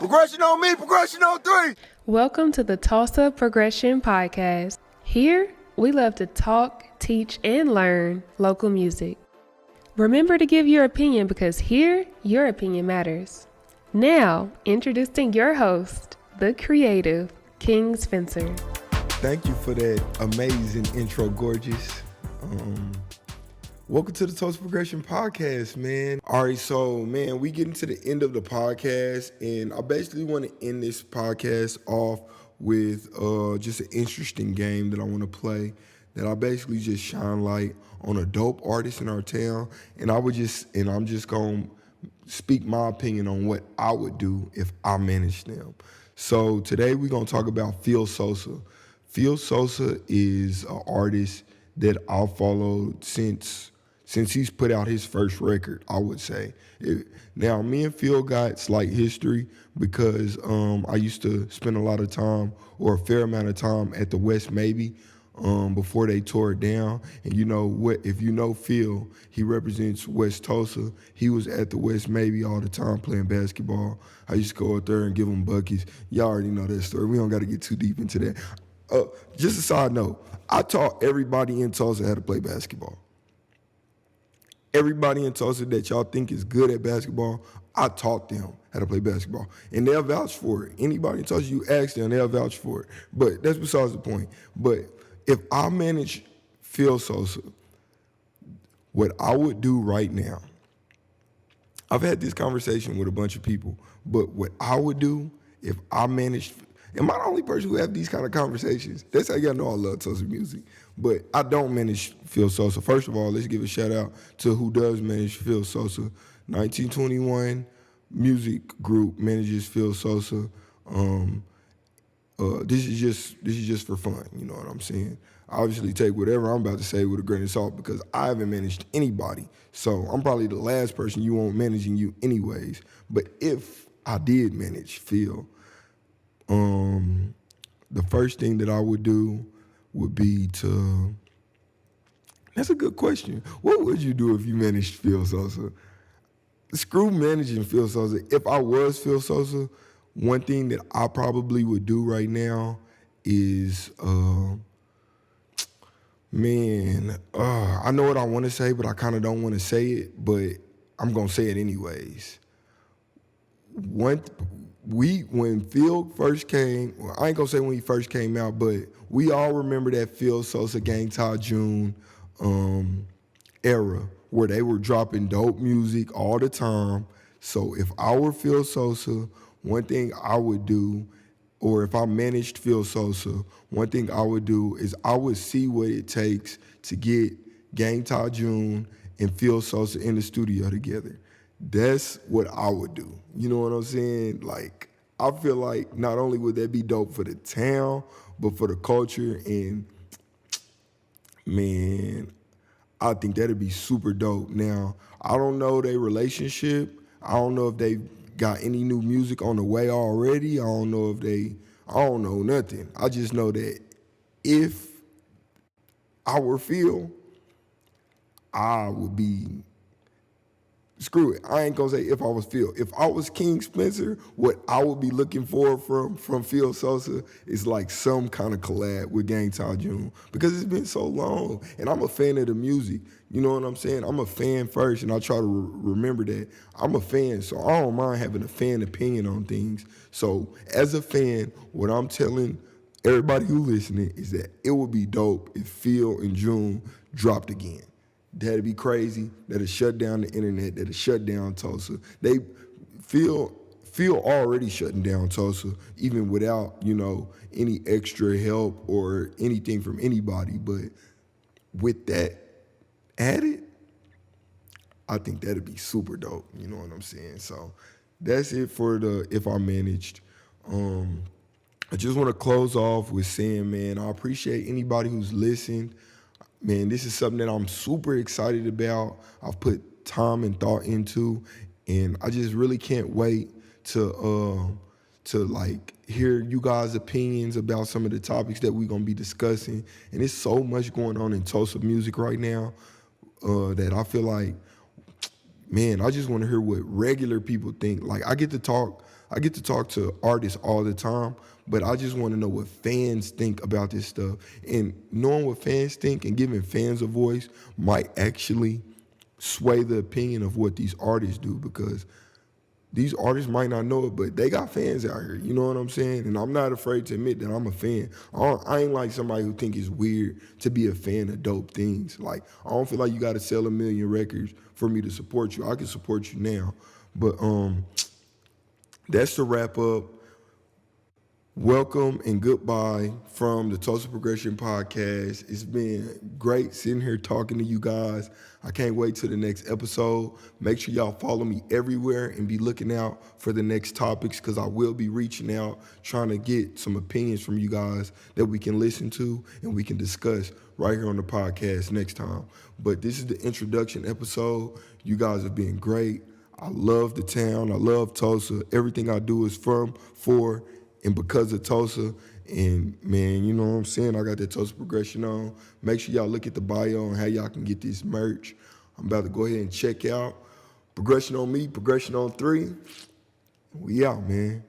Progression on me, progression on three. Welcome to the Tulsa Progression Podcast. Here, we love to talk, teach, and learn local music. Remember to give your opinion because here, your opinion matters. Now, introducing your host, the creative, King Spencer. Thank you for that amazing intro, gorgeous. Welcome to the Tulsa Progression Podcast, man. All right, so, man, we getting to the end of the podcast, and I basically want to end this podcast off with just an interesting game that I want to play, that I basically just shine light on a dope artist in our town, and I'm just going to speak my opinion on what I would do if I managed them. So today we're going to talk about Phil Sosa. Phil Sosa is an artist that I've followed since he's put out his first record, I would say. Now, me and Phil got slight history because I used to spend a lot of time, or a fair amount of time, at the West Maybe before they tore it down. And you know what? If you know Phil, he represents West Tulsa. He was at the West Maybe all the time playing basketball. I used to go out there and give him buckets. Y'all already know that story. We don't got to get too deep into that. Just a side note, I taught everybody in Tulsa how to play basketball. Everybody in Tulsa that y'all think is good at basketball, I taught them how to play basketball. And they'll vouch for it. Anybody in Tulsa, you ask them, they'll vouch for it. But that's besides the point. But if I manage Phil Sosa, what I would do right now, I've had this conversation with a bunch of people, but what I would do if I managed, am I the only person who have these kind of conversations? That's how y'all know I love Tulsa music. But I don't manage Phil Sosa. First of all, let's give a shout out to who does manage Phil Sosa. 1921 Music Group manages Phil Sosa. This is just for fun. You know what I'm saying? I obviously take whatever I'm about to say with a grain of salt because I haven't managed anybody. So I'm probably the last person you want managing you anyways. But if I did manage Phil, the first thing that I would do would be to, that's a good question. What would you do if you managed Phil Sosa? Screw managing Phil Sosa. If I was Phil Sosa, one thing that I probably would do right now is, I know what I want to say, but I kind of don't want to say it, but I'm going to say it anyways. When Phil first came, well, I ain't gonna say when he first came out, but we all remember that Phil Sosa Gang Ty June era where they were dropping dope music all the time. So if I were Phil Sosa, one thing I would do, or if I managed Phil Sosa, one thing I would do is I would see what it takes to get Gang Ty June and Phil Sosa in the studio together. That's what I would do. You know what I'm saying? Like, I feel like not only would that be dope for the town, but for the culture. And, man, I think that'd be super dope. Now, I don't know their relationship. I don't know if they got any new music on the way already. I don't know nothing. I just know that if I were Phil, I would be, screw it. I ain't gonna say if I was Phil. If I was King Spencer, what I would be looking for from Phil Sosa is like some kind of collab with Gang Ty June because it's been so long. And I'm a fan of the music. You know what I'm saying? I'm a fan first, and I try to remember that. I'm a fan, so I don't mind having a fan opinion on things. So as a fan, what I'm telling everybody who listening is that it would be dope if Phil and June dropped again. That'd be crazy. That'd shut down the internet. That'd shut down Tulsa. They feel already shutting down Tulsa, even without, any extra help or anything from anybody. But with that added, I think that'd be super dope. You know what I'm saying? So that's it for the if I managed. I just want to close off with saying, man, I appreciate anybody who's listened. Man, this is something that I'm super excited about. I've put time and thought into, and I just really can't wait to hear you guys' opinions about some of the topics that we're gonna be discussing. And there's so much going on in Tulsa music right now that I feel like, man, I just want to hear what regular people think. Like, I get to talk I get to talk to artists all the time, but I just want to know what fans think about this stuff. And knowing what fans think and giving fans a voice might actually sway the opinion of what these artists do, because these artists might not know it, but they got fans out here. You know what I'm saying? And I'm not afraid to admit that I'm a fan. I ain't like somebody who think it's weird to be a fan of dope things. Like, I don't feel like you got to sell 1 million records for me to support you. I can support you now. But that's the wrap up. Welcome and goodbye from the Tulsa Progression Podcast. It's been great sitting here talking to you guys. I can't wait till the next episode. Make sure y'all follow me everywhere and be looking out for the next topics, because I will be reaching out, trying to get some opinions from you guys that we can listen to and we can discuss right here on the podcast next time. But this is the introduction episode. You guys have been great. I love the town. I love Tulsa. Everything I do is from, for, and because of Tulsa. And man, you know what I'm saying? I got that Tulsa Progression on. Make sure y'all look at the bio on how y'all can get this merch. I'm about to go ahead and check out. Progression on me, Progression on 3. We out, man.